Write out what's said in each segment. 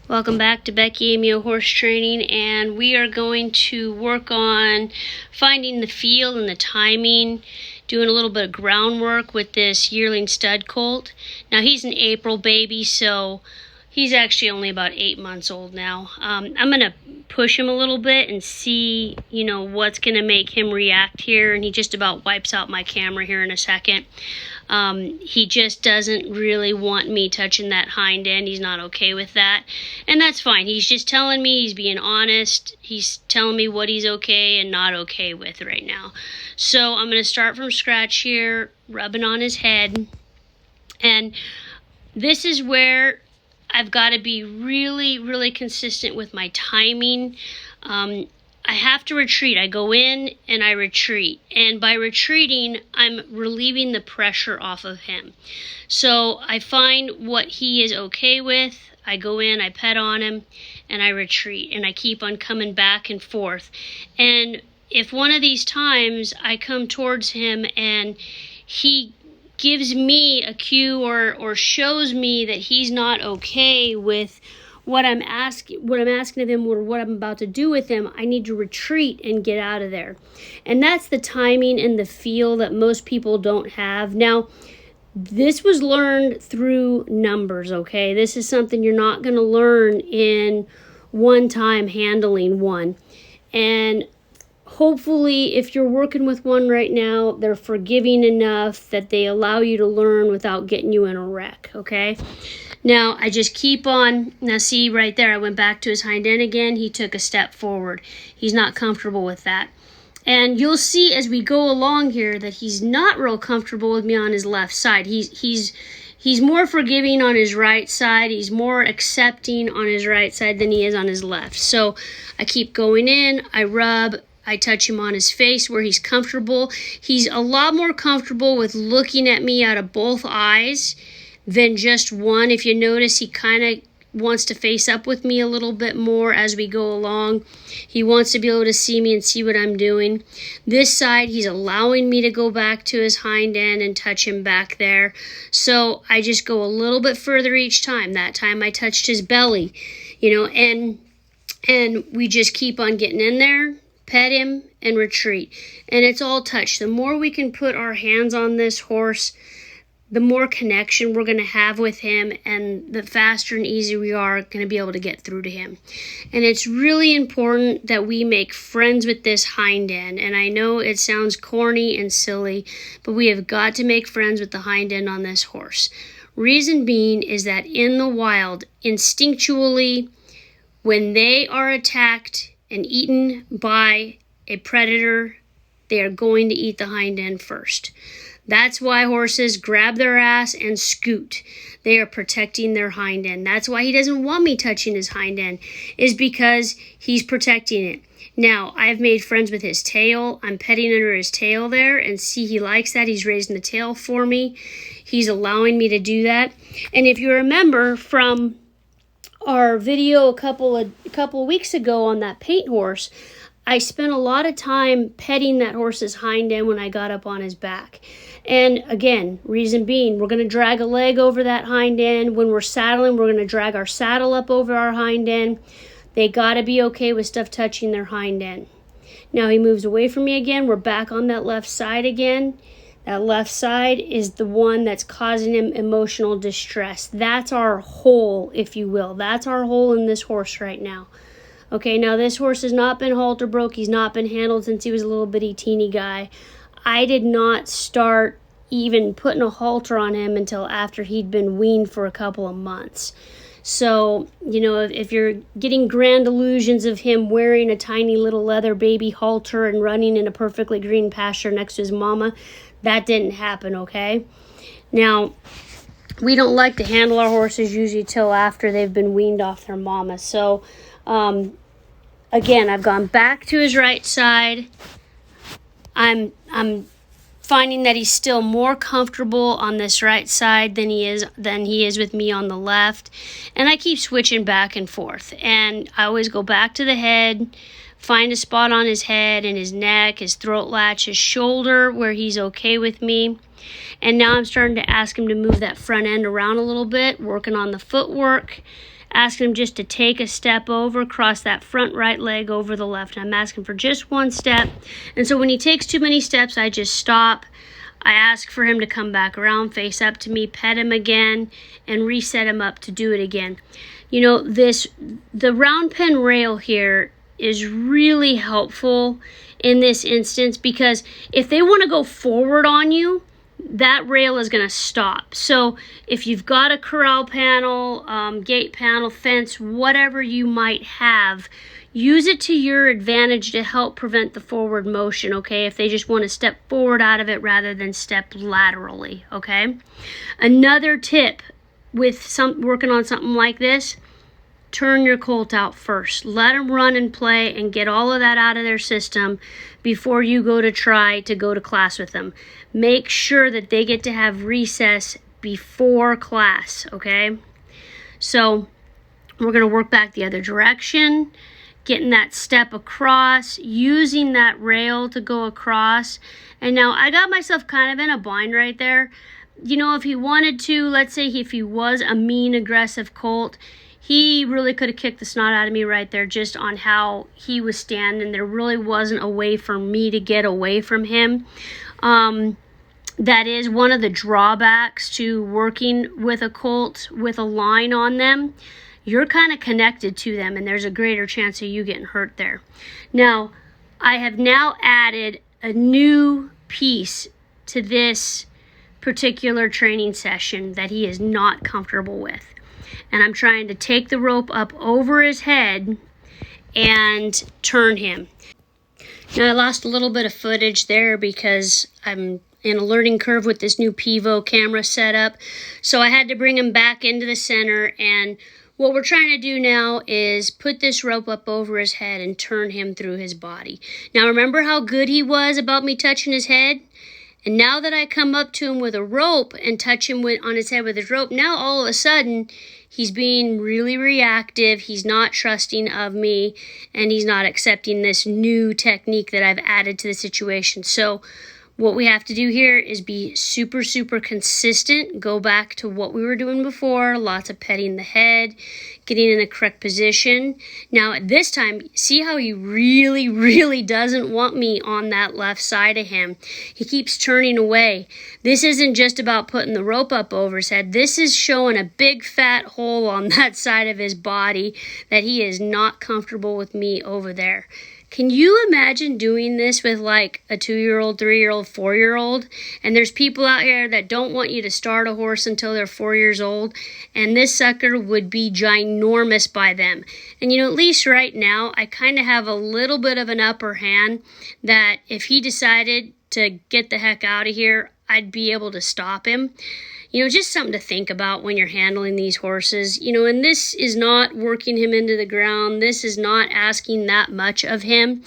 Welcome back to Becky, Amio Horse Training, and we are going to work on finding the feel and the timing, doing a little bit of groundwork with this yearling stud colt. Now he's an April baby, so he's actually only about 8 months old now. I'm going to push him a little bit and see, what's going to make him react here, and he just about wipes out my camera here in a second. He just doesn't really want me touching that hind end. He's not okay with that, and that's fine. He's just telling me, he's being honest. He's telling me what he's okay and not okay with right now. So I'm going to start from scratch here, rubbing on his head, and this is where I've got to be really, really consistent with my timing. I have to retreat. I go in and I retreat. And by retreating, I'm relieving the pressure off of him. So I find what he is okay with. I go in, I pet on him, and I retreat. And I keep on coming back and forth. And if one of these times I come towards him and he gives me a cue or shows me that he's not okay with what I'm asking of him or what I'm about to do with him, I need to retreat and get out of there. And that's the timing and the feel that most people don't have. Now, this was learned through numbers, okay? This is something you're not going to learn in one time handling one. And hopefully, if you're working with one right now, they're forgiving enough that they allow you to learn without getting you in a wreck, okay? Now, I just keep on. Now, see right there, I went back to his hind end again. He took a step forward. He's not comfortable with that. And you'll see as we go along here that he's not real comfortable with me on his left side. He's more forgiving on his right side. He's more accepting on his right side than he is on his left. So I keep going in. I rub. I touch him on his face where he's comfortable. He's a lot more comfortable with looking at me out of both eyes than just one. If you notice, he kind of wants to face up with me a little bit more as we go along. He wants to be able to see me and see what I'm doing. This side, he's allowing me to go back to his hind end and touch him back there. So I just go a little bit further each time. That time I touched his belly, and we just keep on getting in there, pet him, and retreat. And it's all touch. The more we can put our hands on this horse, the more connection we're going to have with him, and the faster and easier we are going to be able to get through to him. And it's really important that we make friends with this hind end. And I know it sounds corny and silly, but we have got to make friends with the hind end on this horse. Reason being is that in the wild, instinctually, when they are attacked and eaten by a predator, they are going to eat the hind end first. That's why horses grab their ass and scoot. They are protecting their hind end. That's why he doesn't want me touching his hind end, is because he's protecting it. Now, I've made friends with his tail. I'm petting under his tail there, and see, he likes that. He's raising the tail for me. He's allowing me to do that. And if you remember from our video a couple of weeks ago on that paint horse, I spent a lot of time petting that horse's hind end when I got up on his back. And again, reason being, we're going to drag a leg over that hind end. When we're saddling, we're going to drag our saddle up over our hind end. They got to be okay with stuff touching their hind end. Now he moves away from me again. We're back on that left side again. That left side is the one that's causing him emotional distress. That's our hole, if you will. That's our hole in this horse right now. Okay, now this horse has not been halter broke. He's not been handled since he was a little bitty teeny guy. I did not start even putting a halter on him until after he'd been weaned for a couple of months. So, if you're getting grand illusions of him wearing a tiny little leather baby halter and running in a perfectly green pasture next to his mama, that didn't happen, okay? Now, we don't like to handle our horses usually till after they've been weaned off their mama. So, again, I've gone back to his right side. I'm finding that he's still more comfortable on this right side than he is with me on the left. And I keep switching back and forth. And I always go back to the head, find a spot on his head and his neck, his throat latch, his shoulder where he's okay with me. And now I'm starting to ask him to move that front end around a little bit, working on the footwork asking him just to take a step over, cross that front right leg over the left. I'm asking for just one step. And so when he takes too many steps, I just stop. I ask for him to come back around, face up to me, pet him again, and reset him up to do it again. You know, the round pen rail here is really helpful in this instance, because if they want to go forward on you, that rail is going to stop. So if you've got a corral panel, gate panel, fence, whatever you might have, use it to your advantage to help prevent the forward motion, okay? If they just want to step forward out of it rather than step laterally, okay? Another tip with working on something like this, turn your colt out first. Let them run and play and get all of that out of their system before you go to try to go to class with them. Make sure that they get to have recess before class, okay? So we're going to work back the other direction, getting that step across, using that rail to go across. And now I got myself kind of in a bind right there. You know, if he wanted to, let's say if he was a mean, aggressive colt, he really could have kicked the snot out of me right there just on how he was standing. There really wasn't a way for me to get away from him. That is one of the drawbacks to working with a colt with a line on them. You're kind of connected to them, and there's a greater chance of you getting hurt there. Now, I have now added a new piece to this particular training session that he is not comfortable with. And I'm trying to take the rope up over his head and turn him. Now, I lost a little bit of footage there because I'm in a learning curve with this new Pivo camera setup. So I had to bring him back into the center, and what we're trying to do now is put this rope up over his head and turn him through his body. Now, remember how good he was about me touching his head? And now that I come up to him with a rope and touch him on his head with his rope, now all of a sudden he's being really reactive. He's not trusting of me, and he's not accepting this new technique that I've added to the situation. So what we have to do here is be super, super consistent. Go back to what we were doing before. Lots of petting the head, getting in the correct position. Now, at this time, see how he really, really doesn't want me on that left side of him. He keeps turning away. This isn't just about putting the rope up over his head. This is showing a big fat hole on that side of his body that he is not comfortable with me over there. Can you imagine doing this with like a 2-year-old, 3-year-old, 4-year-old? And there's people out here that don't want you to start a horse until they're 4 years old, and this sucker would be ginormous by them. And you know, at least right now, I kind of have a little bit of an upper hand that if he decided to get the heck out of here, I'd be able to stop him. You know, just something to think about when you're handling these horses. You know, and this is not working him into the ground. This is not asking that much of him.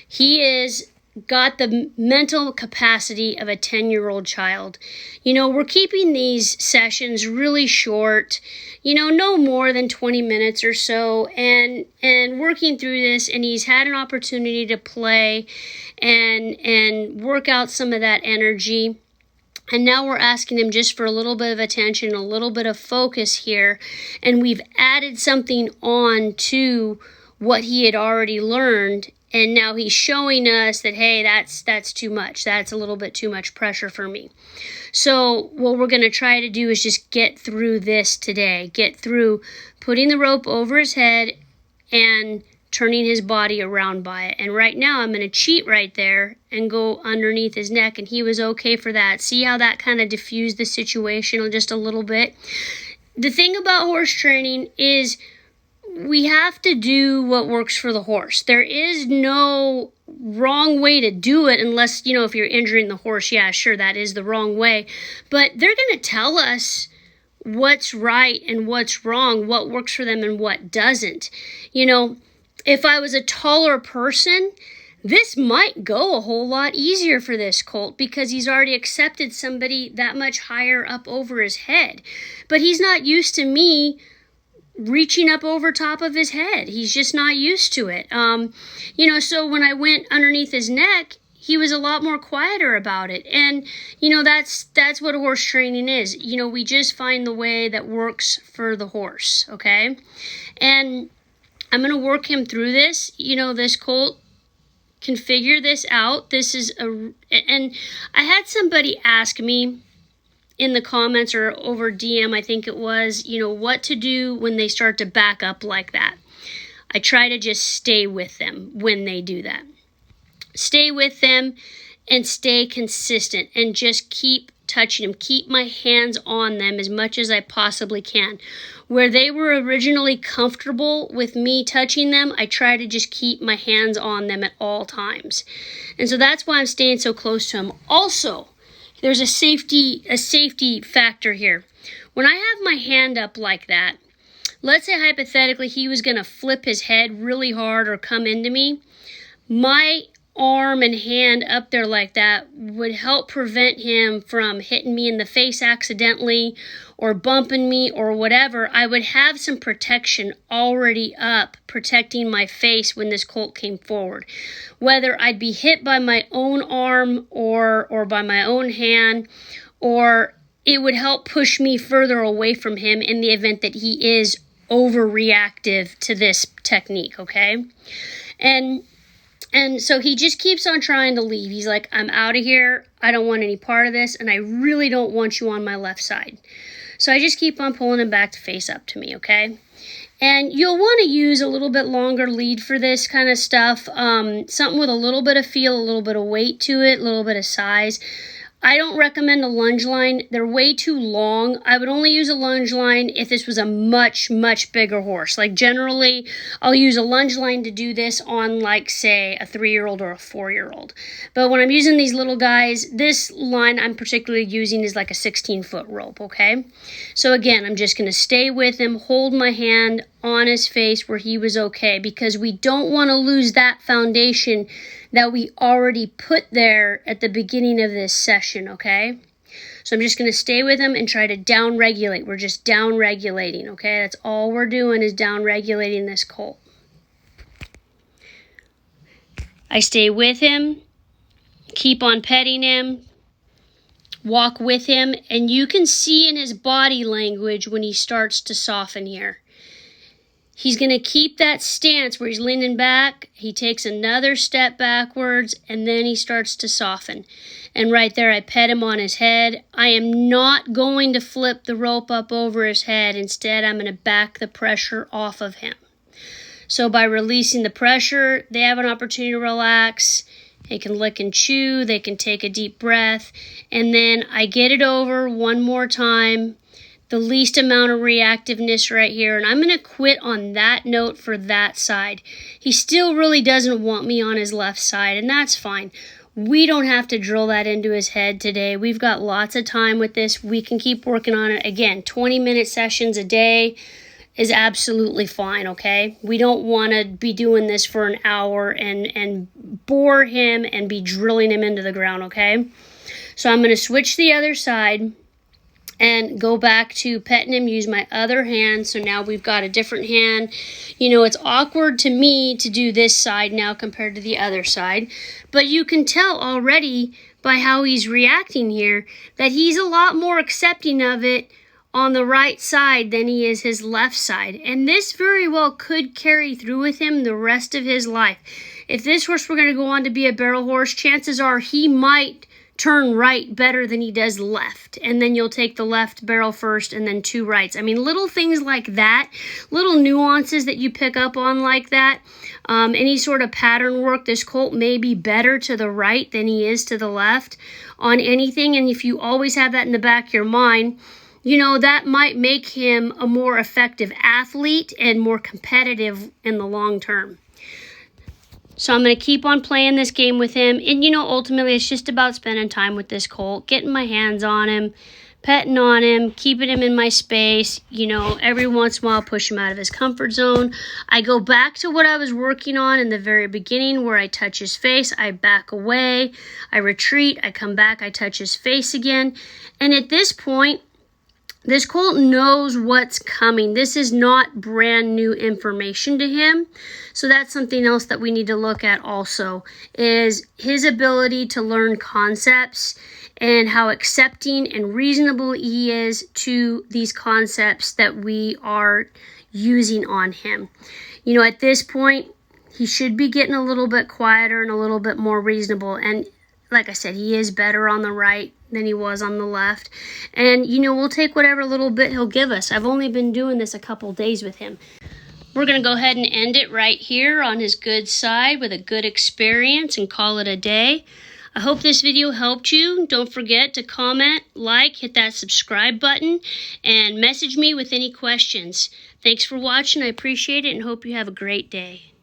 He is got the mental capacity of a 10-year-old child. You know, we're keeping these sessions really short, you know, no more than 20 minutes or so, and working through this, and he's had an opportunity to play and work out some of that energy. And now we're asking him just for a little bit of attention, a little bit of focus here. And we've added something on to what he had already learned. And now he's showing us that, hey, that's too much. That's a little bit too much pressure for me. So what we're going to try to do is just get through this today. Get through putting the rope over his head and turning his body around by it. And right now I'm going to cheat right there and go underneath his neck, and he was okay for that. See how that kind of diffused the situation just a little bit? The thing about horse training is we have to do what works for the horse. There is no wrong way to do it unless, you know, if you're injuring the horse, yeah, sure, that is the wrong way. But they're going to tell us what's right and what's wrong, what works for them and what doesn't. You know, if I was a taller person, this might go a whole lot easier for this colt because he's already accepted somebody that much higher up over his head. But he's not used to me reaching up over top of his head. He's just not used to it. You know, so when I went underneath his neck, he was a lot more quieter about it. And, you know, that's what horse training is. You know, we just find the way that works for the horse, okay? And I'm going to work him through this. You know, this colt can figure this out. And I had somebody ask me in the comments or over DM, I think it was, you know, what to do when they start to back up like that. I try to just stay with them when they do that. Stay with them and stay consistent and just keep touching them. Keep my hands on them as much as I possibly can. Where they were originally comfortable with me touching them, I try to just keep my hands on them at all times. And so that's why I'm staying so close to them. Also, there's a safety factor here. When I have my hand up like that, let's say hypothetically he was going to flip his head really hard or come into me, my arm and hand up there like that would help prevent him from hitting me in the face accidentally or bumping me or whatever. I would have some protection already up protecting my face when this colt came forward. Whether I'd be hit by my own arm or by my own hand, or it would help push me further away from him in the event that he is overreactive to this technique, okay? And so he just keeps on trying to leave. He's like, I'm out of here. I don't want any part of this, and I really don't want you on my left side. So I just keep on pulling him back to face up to me, okay? And you'll want to use a little bit longer lead for this kind of stuff. Something with a little bit of feel, a little bit of weight to it, a little bit of size. I don't recommend a lunge line. They're way too long. I would only use a lunge line if this was a much, much bigger horse. Like generally, I'll use a lunge line to do this on like, say, a 3-year-old or a 4-year-old. But when I'm using these little guys, this line I'm particularly using is like a 16-foot rope, okay? So again, I'm just going to stay with him, hold my hand on his face where he was okay, because we don't want to lose that foundation that we already put there at the beginning of this session, okay? So I'm just going to stay with him and try to down-regulate. We're just down-regulating, okay? That's all we're doing is down-regulating this colt. I stay with him, keep on petting him, walk with him, and you can see in his body language when he starts to soften here. He's going to keep that stance where he's leaning back. He takes another step backwards, and then he starts to soften. And right there, I pet him on his head. I am not going to flip the rope up over his head. Instead, I'm going to back the pressure off of him. So by releasing the pressure, they have an opportunity to relax. They can lick and chew. They can take a deep breath. And then I get it over one more time. The least amount of reactiveness right here, and I'm going to quit on that note for that side. He still really doesn't want me on his left side, and that's fine. We don't have to drill that into his head today. We've got lots of time with this. We can keep working on it. Again, 20-minute sessions a day is absolutely fine, okay? We don't want to be doing this for an hour and bore him and be drilling him into the ground, okay? So I'm going to switch the other side and go back to petting him, use my other hand. So now we've got a different hand. You know, it's awkward to me to do this side now compared to the other side. But you can tell already by how he's reacting here that he's a lot more accepting of it on the right side than he is his left side. And this very well could carry through with him the rest of his life. If this horse were going to go on to be a barrel horse, chances are he might turn right better than he does left, and then you'll take the left barrel first and then 2 rights. I mean, little things like that, little nuances that you pick up on like that, any sort of pattern work. This colt may be better to the right than he is to the left on anything, and if you always have that in the back of your mind, you know, that might make him a more effective athlete and more competitive in the long term. So I'm going to keep on playing this game with him. And, you know, ultimately it's just about spending time with this colt, getting my hands on him, petting on him, keeping him in my space. You know, every once in a while push him out of his comfort zone. I go back to what I was working on in the very beginning where I touch his face. I back away. I retreat. I come back. I touch his face again. And at this point, This colt knows what's coming. This is not brand new information to him. So that's something else that we need to look at also, is his ability to learn concepts and how accepting and reasonable he is to these concepts that we are using on him. You know, at this point, he should be getting a little bit quieter and a little bit more reasonable. And like I said, he is better on the right than he was on the left. And, you know, we'll take whatever little bit he'll give us. I've only been doing this a couple days with him. We're going to go ahead and end it right here on his good side with a good experience and call it a day. I hope this video helped you. Don't forget to comment, like, hit that subscribe button, and message me with any questions. Thanks for watching. I appreciate it and hope you have a great day.